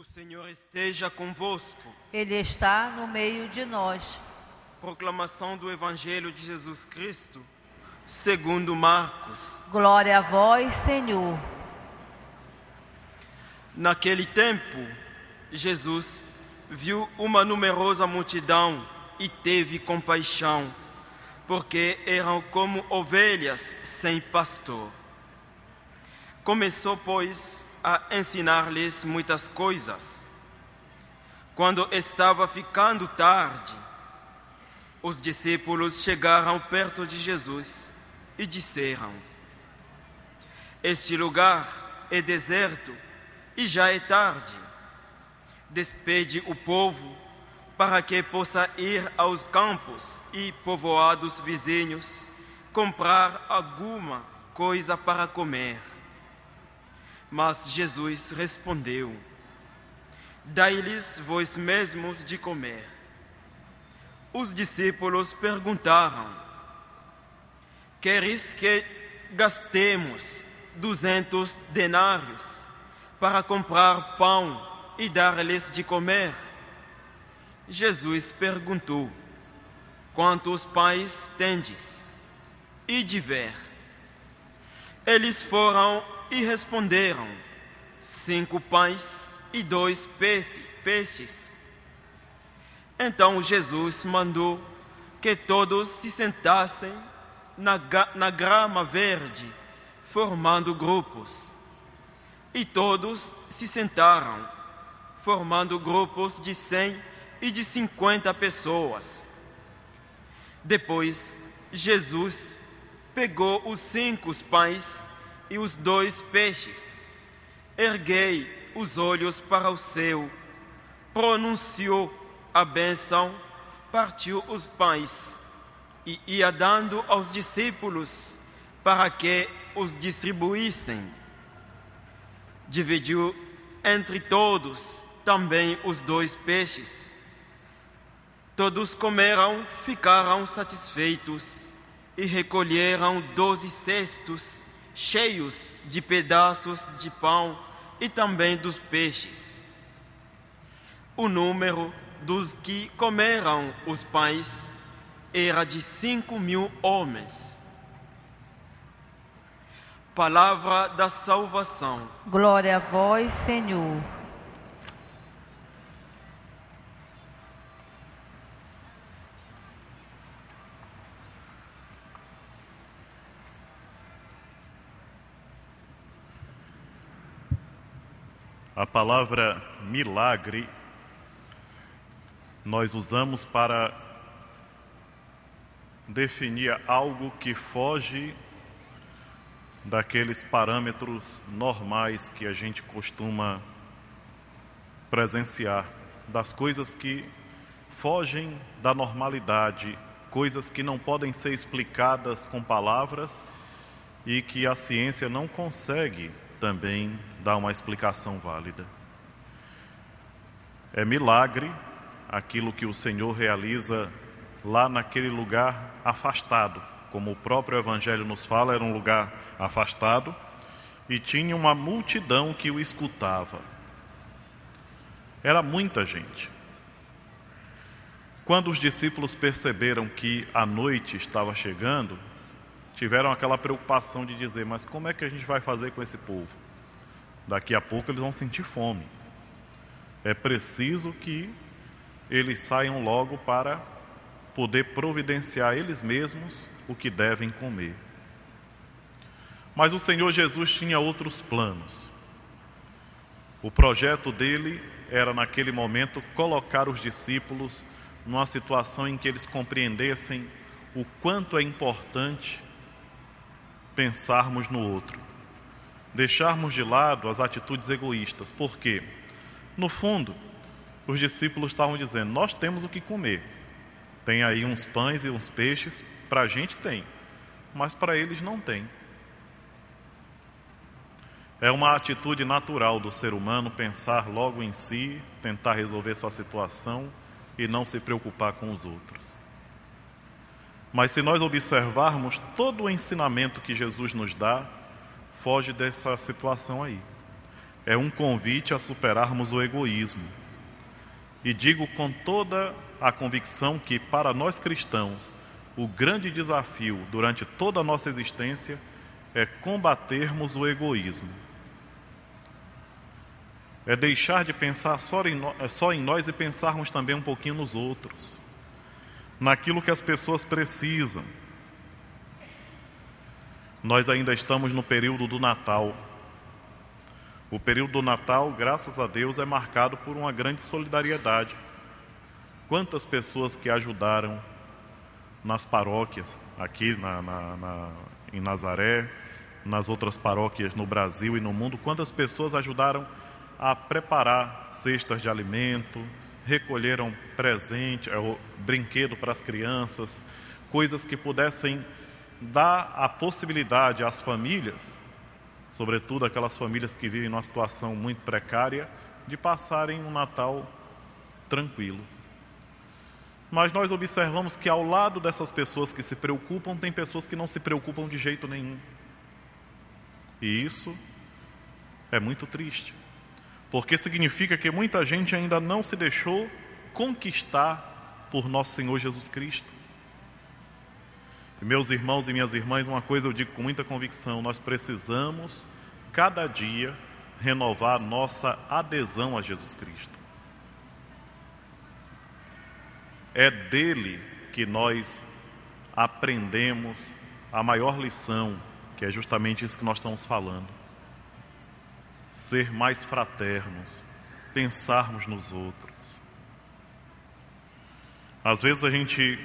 O Senhor esteja convosco. Ele está no meio de nós. Proclamação do Evangelho de Jesus Cristo, segundo Marcos. Glória a vós, Senhor. Naquele tempo, Jesus viu uma numerosa multidão e teve compaixão, porque eram como ovelhas sem pastor. Começou, pois, a ensinar-lhes muitas coisas. Quando estava ficando tarde, os discípulos chegaram perto de Jesus e disseram: "Este lugar é deserto e já é tarde. Despede o povo para que possa ir aos campos e povoados vizinhos comprar alguma coisa para comer." Mas Jesus respondeu: "Dai-lhes vós mesmos de comer." Os discípulos perguntaram: "Queres que gastemos 200 denários para comprar pão e dar-lhes de comer?" Jesus perguntou: "Quantos pães tendes?" Ide ver. Eles foram e responderam: 5 pães e 2 peixes. Então Jesus mandou que todos se sentassem na grama verde, formando grupos. E todos se sentaram, formando grupos de 100 e de 50 pessoas. Depois, Jesus pegou os 5 pães e os 2 peixes, erguei os olhos para o céu, pronunciou a bênção, partiu os pães e ia dando aos discípulos para que os distribuíssem. Dividiu entre todos também os 2 peixes. Todos comeram, ficaram satisfeitos e recolheram 12 cestos cheios de pedaços de pão e também dos peixes. O número dos que comeram os pães era de 5.000 homens. Palavra da salvação. Glória a vós, Senhor. A palavra milagre nós usamos para definir algo que foge daqueles parâmetros normais que a gente costuma presenciar, das coisas que fogem da normalidade, coisas que não podem ser explicadas com palavras e que a ciência não consegue também dar uma explicação válida. É milagre aquilo que o Senhor realiza lá naquele lugar afastado, como o próprio Evangelho nos fala, era um lugar afastado e tinha uma multidão que o escutava. Era muita gente. Quando os discípulos perceberam que a noite estava chegando, tiveram aquela preocupação de dizer: mas como é que a gente vai fazer com esse povo? Daqui a pouco eles vão sentir fome. É preciso que eles saiam logo para poder providenciar eles mesmos o que devem comer. Mas o Senhor Jesus tinha outros planos. O projeto dele era, naquele momento, colocar os discípulos numa situação em que eles compreendessem o quanto é importante pensarmos no outro, deixarmos de lado as atitudes egoístas. Por quê? No fundo, os discípulos estavam dizendo: nós temos o que comer, tem aí uns pães e uns peixes, para a gente tem, mas para eles não tem. É uma atitude natural do ser humano pensar logo em si, tentar resolver sua situação e não se preocupar com os outros. Mas se nós observarmos, todo o ensinamento que Jesus nos dá foge dessa situação aí. é um convite a superarmos o egoísmo. E digo com toda a convicção que, para nós cristãos, o grande desafio durante toda a nossa existência é combatermos o egoísmo. É deixar de pensar só em nós e pensarmos também um pouquinho nos outros, naquilo que as pessoas precisam. Nós ainda estamos no período do Natal. O período do Natal, graças a Deus, é marcado por uma grande solidariedade. Quantas pessoas que ajudaram nas paróquias, aqui em Nazaré, nas outras paróquias no Brasil e no mundo, quantas pessoas ajudaram a preparar cestas de alimento, recolheram presente, brinquedo para as crianças, coisas que pudessem dar a possibilidade às famílias, sobretudo aquelas famílias que vivem numa situação muito precária, de passarem um Natal tranquilo. Mas nós observamos que ao lado dessas pessoas que se preocupam, tem pessoas que não se preocupam de jeito nenhum. E isso é muito triste, porque significa que muita gente ainda não se deixou conquistar por nosso Senhor Jesus Cristo. E meus irmãos e minhas irmãs, uma coisa eu digo com muita convicção: nós precisamos, cada dia, renovar nossa adesão a Jesus Cristo. É dele que nós aprendemos a maior lição, que é justamente isso que nós estamos falando. Ser mais fraternos, pensarmos nos outros. Às vezes a gente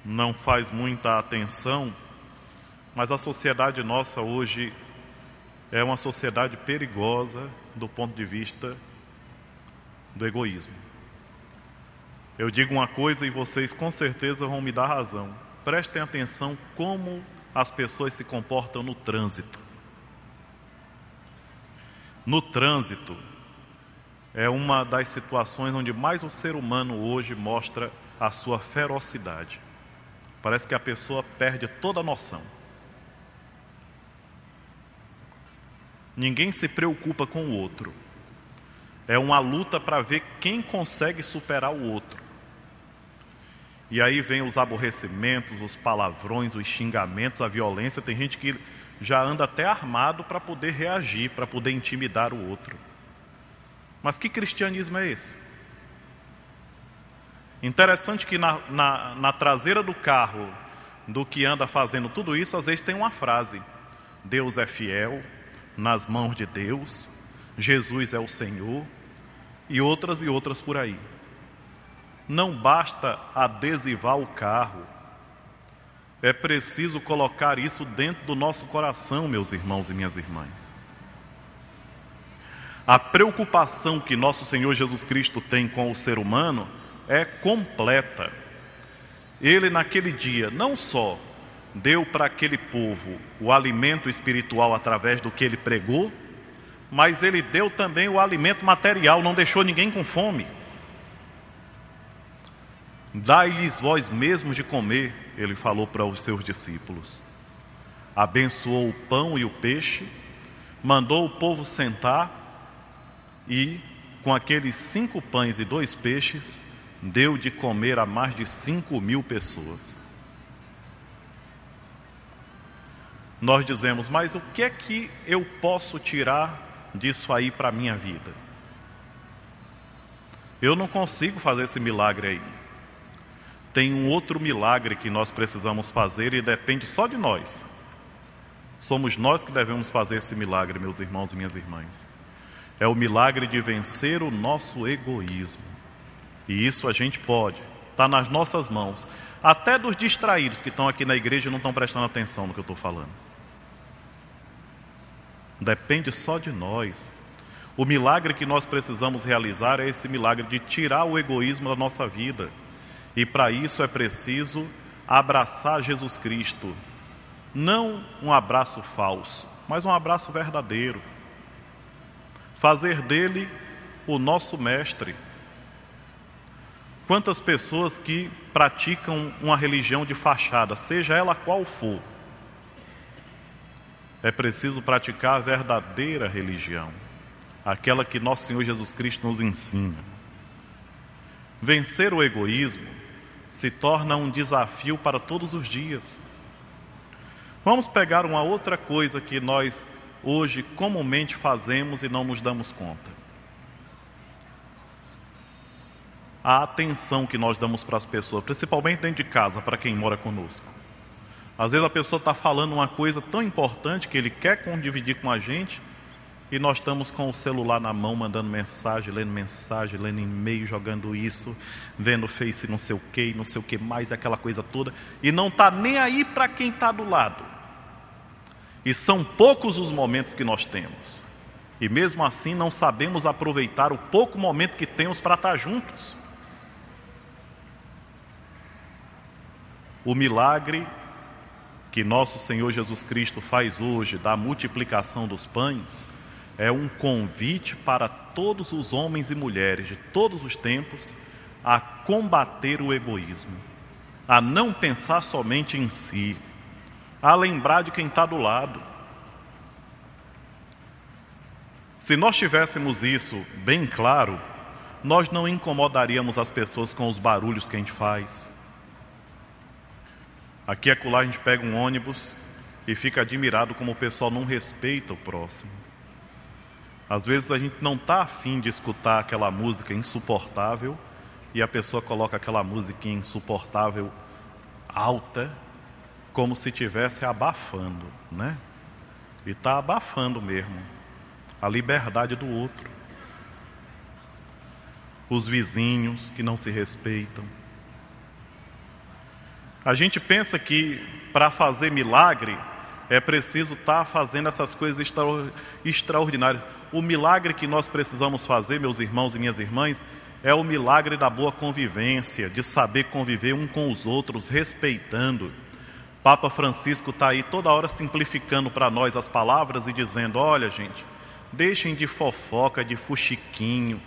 não faz muita atenção, mas a sociedade nossa hoje é uma sociedade perigosa do ponto de vista do egoísmo. Eu digo uma coisa e vocês com certeza vão me dar razão. Prestem atenção como as pessoas se comportam no trânsito. No trânsito é uma das situações onde mais o ser humano hoje mostra a sua ferocidade. Parece que a pessoa perde toda a noção. Ninguém se preocupa com o outro. É uma luta para ver quem consegue superar o outro. E aí vem os aborrecimentos, os palavrões, os xingamentos, a violência. Tem gente que já anda até armado para poder reagir, para poder intimidar o outro. Mas que cristianismo é esse? Interessante que na traseira do carro do que anda fazendo tudo isso, às vezes tem uma frase: Deus é fiel, nas mãos de Deus, Jesus é o Senhor, e outras por aí. Não basta adesivar o carro, é preciso colocar isso dentro do nosso coração, meus irmãos e minhas irmãs. A preocupação que nosso Senhor Jesus Cristo tem com o ser humano é completa. Ele naquele dia não só deu para aquele povo o alimento espiritual através do que ele pregou, mas ele deu também o alimento material, não deixou ninguém com fome. Dai-lhes vós mesmos de comer, ele falou para os seus discípulos. Abençoou o pão e o peixe, mandou o povo sentar e, com aqueles 5 pães e 2 peixes, deu de comer a mais de 5.000 pessoas. Nós dizemos, mas o que é que eu posso tirar disso aí para a minha vida? Eu não consigo fazer esse milagre aí. Tem um outro milagre que nós precisamos fazer e depende só de nós. Somos nós que devemos fazer esse milagre, meus irmãos e minhas irmãs. É o milagre de vencer o nosso egoísmo. E isso a gente pode, está nas nossas mãos. Até dos distraídos que estão aqui na igreja e não estão prestando atenção no que eu estou falando. Depende só de nós. O milagre que nós precisamos realizar é esse milagre de tirar o egoísmo da nossa vida. E para isso é preciso abraçar Jesus Cristo. Não um abraço falso, mas um abraço verdadeiro. Fazer dele o nosso mestre. Quantas pessoas que praticam uma religião de fachada, seja ela qual for. É preciso praticar a verdadeira religião. aquela que nosso Senhor Jesus Cristo nos ensina. Vencer o egoísmo se torna um desafio para todos os dias. Vamos pegar uma outra coisa que nós hoje comumente fazemos e não nos damos conta. A atenção que nós damos para as pessoas, principalmente dentro de casa, para quem mora conosco. Às vezes a pessoa está falando uma coisa tão importante que ele quer dividir com a gente, e nós estamos com o celular na mão, mandando mensagem, lendo e-mail, jogando isso, vendo Face não sei o que mais, aquela coisa toda, e não está nem aí para quem está do lado. E são poucos os momentos que nós temos. E mesmo assim não sabemos aproveitar o pouco momento que temos para estar juntos. O milagre que nosso Senhor Jesus Cristo faz hoje da multiplicação dos pães é um convite para todos os homens e mulheres de todos os tempos a combater o egoísmo, a não pensar somente em si, a lembrar de quem está do lado. Se nós tivéssemos isso bem claro, nós não incomodaríamos as pessoas com os barulhos que a gente faz. Aqui e acolá a gente pega um ônibus e fica admirado como o pessoal não respeita o próximo. Às vezes a gente não está afim de escutar aquela música insuportável e a pessoa coloca aquela musiquinha insuportável alta, como se estivesse abafando, né? E está abafando mesmo a liberdade do outro. Os vizinhos que não se respeitam. A gente pensa que para fazer milagre é preciso estar fazendo essas coisas extraordinárias. O milagre que nós precisamos fazer, meus irmãos e minhas irmãs, é o milagre da boa convivência, de saber conviver um com os outros, respeitando. Papa Francisco está aí toda hora simplificando para nós as palavras e dizendo: olha, gente, deixem de fofoca, de fuxiquinho,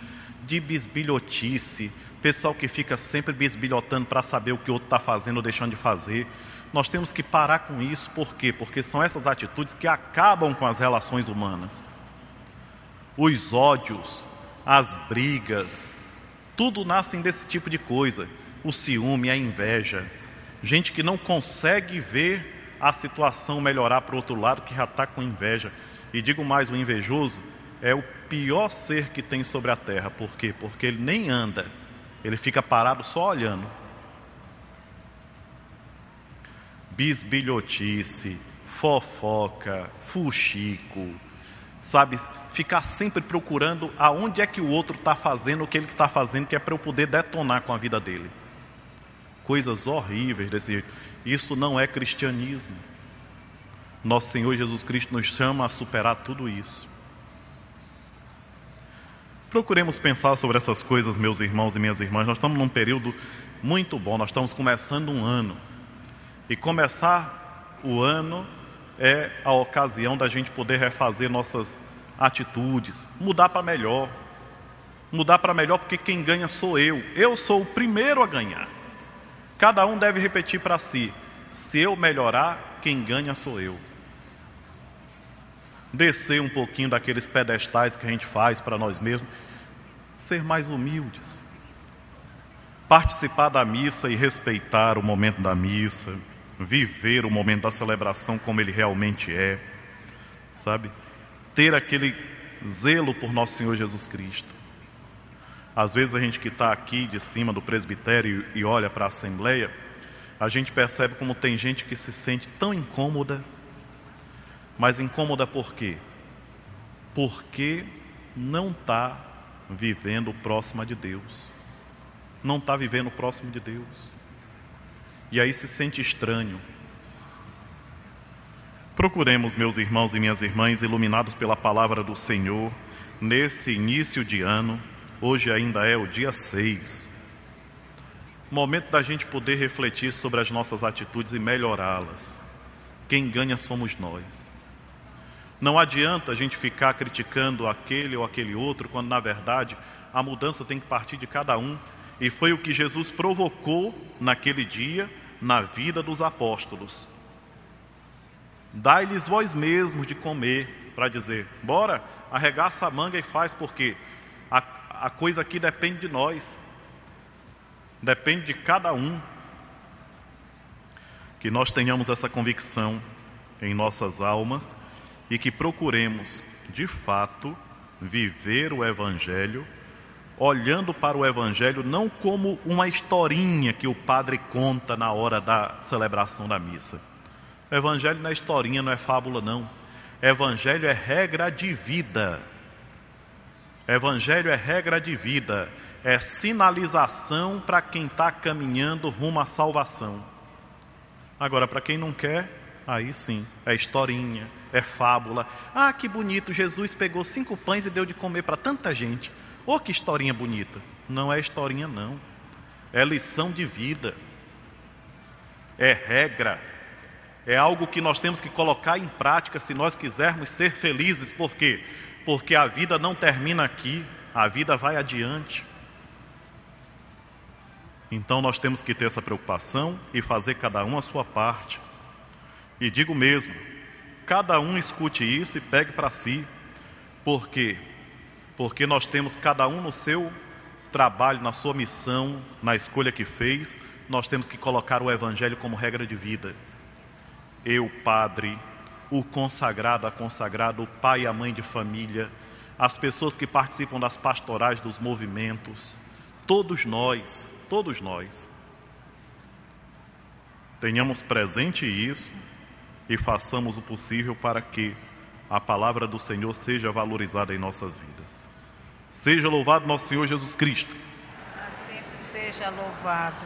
de bisbilhotice, pessoal que fica sempre bisbilhotando para saber o que o outro está fazendo ou deixando de fazer. Nós temos que parar com isso. Por quê? Porque são essas atitudes que acabam com as relações humanas. Os ódios, as brigas, tudo nasce desse tipo de coisa. O ciúme, a inveja. Gente que não consegue ver a situação melhorar para o outro lado, que já está com inveja. E digo mais, o invejoso é o pior ser que tem sobre a terra. Por quê? Porque ele nem anda, ele fica parado só olhando. Bisbilhotice, fofoca, fuxico, sabe? Ficar sempre procurando aonde é que o outro está fazendo o que ele está fazendo, que é para eu poder detonar com a vida dele. Coisas horríveis desse jeito. Isso não é cristianismo. Nosso Senhor Jesus Cristo nos chama a superar tudo isso. Procuremos pensar sobre essas coisas, meus irmãos e minhas irmãs. Nós estamos num período muito bom, nós estamos começando um ano. E começar o ano é a ocasião da gente poder refazer nossas atitudes, mudar para melhor. Mudar para melhor, porque quem ganha sou eu. Eu sou o primeiro a ganhar. Cada um deve repetir para si: se eu melhorar, quem ganha sou eu. Descer um pouquinho daqueles pedestais que a gente faz para nós mesmos, ser mais humildes, participar da missa e respeitar o momento da missa, viver o momento da celebração como ele realmente é, sabe? Ter aquele zelo por nosso Senhor Jesus Cristo. Às vezes a gente que está aqui de cima do presbitério e olha para a Assembleia, a gente percebe como tem gente que se sente tão incômoda. Mas incômoda por quê? Porque não está vivendo próxima de Deus. Não está vivendo próximo de Deus. E aí se sente estranho. Procuremos, meus irmãos e minhas irmãs, iluminados pela palavra do Senhor, nesse início de ano. Hoje ainda é o dia 6. Momento da gente poder refletir sobre as nossas atitudes e melhorá-las. Quem ganha somos nós. Não adianta a gente ficar criticando aquele ou aquele outro, quando na verdade a mudança tem que partir de cada um. E foi o que Jesus provocou naquele dia na vida dos apóstolos. Dai-lhes vós mesmos de comer, para dizer: bora, arregaça a manga e faz, porque a coisa aqui depende de nós. Depende de cada um. Que nós tenhamos essa convicção em nossas almas e que procuremos, de fato, viver o Evangelho, olhando para o Evangelho não como uma historinha que o padre conta na hora da celebração da missa. O Evangelho não é historinha, não é fábula, não. Evangelho é regra de vida. Evangelho é regra de vida. É sinalização para quem está caminhando rumo à salvação. Agora, para quem não quer, aí sim, é historinha, é fábula. Ah, que bonito, Jesus pegou 5 pães e deu de comer para tanta gente. Oh, que historinha bonita. Não é historinha, não. É lição de vida. É regra. É algo que nós temos que colocar em prática se nós quisermos ser felizes. Por quê? Porque a vida não termina aqui, a vida vai adiante. Então nós temos que ter essa preocupação e fazer cada um a sua parte. E digo mesmo, cada um escute isso e pegue para si. Por quê? Porque nós temos cada um no seu trabalho, na sua missão, na escolha que fez, nós temos que colocar o Evangelho como regra de vida. Eu, padre, o consagrado, a consagrada, o pai e a mãe de família, as pessoas que participam das pastorais dos movimentos, todos nós, tenhamos presente isso e façamos o possível para que a palavra do Senhor seja valorizada em nossas vidas. Seja louvado nosso Senhor Jesus Cristo. Sempre seja louvado.